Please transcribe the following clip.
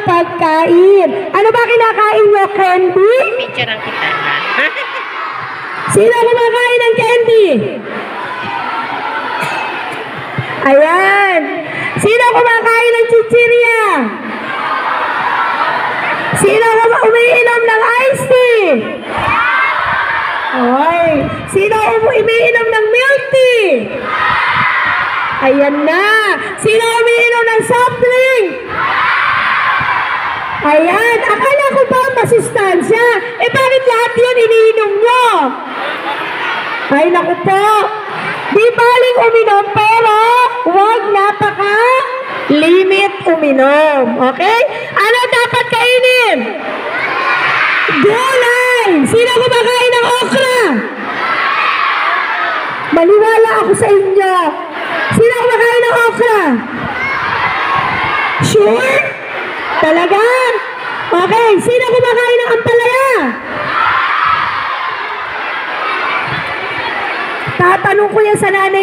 pagkain. Ano ba kinakain nyo? Candy? Picture ang kita. Sino kumakain ng candy? Ayan. Sino kumakain ng chichirya? Sino umiinom ng iced tea? Oy. Sino umiinom ng milk tea? Ayan na. Sino umiinom ng soft drink? Ayan. Akala ko ba masustansya? Eh bakit lahat yun iniinom nyo? Ay naku po. Di baling uminom pero huwag napaka-limit uminom. Okay? Ano dapat kainin? Gulay! Sino kumakain ng okra? Maniwala ako sa inyo. Sino kumakain ng okra? Sure? Talaga? Okay. Sino kumakain ng ampalaya? Tatanong ko yan sa nanay.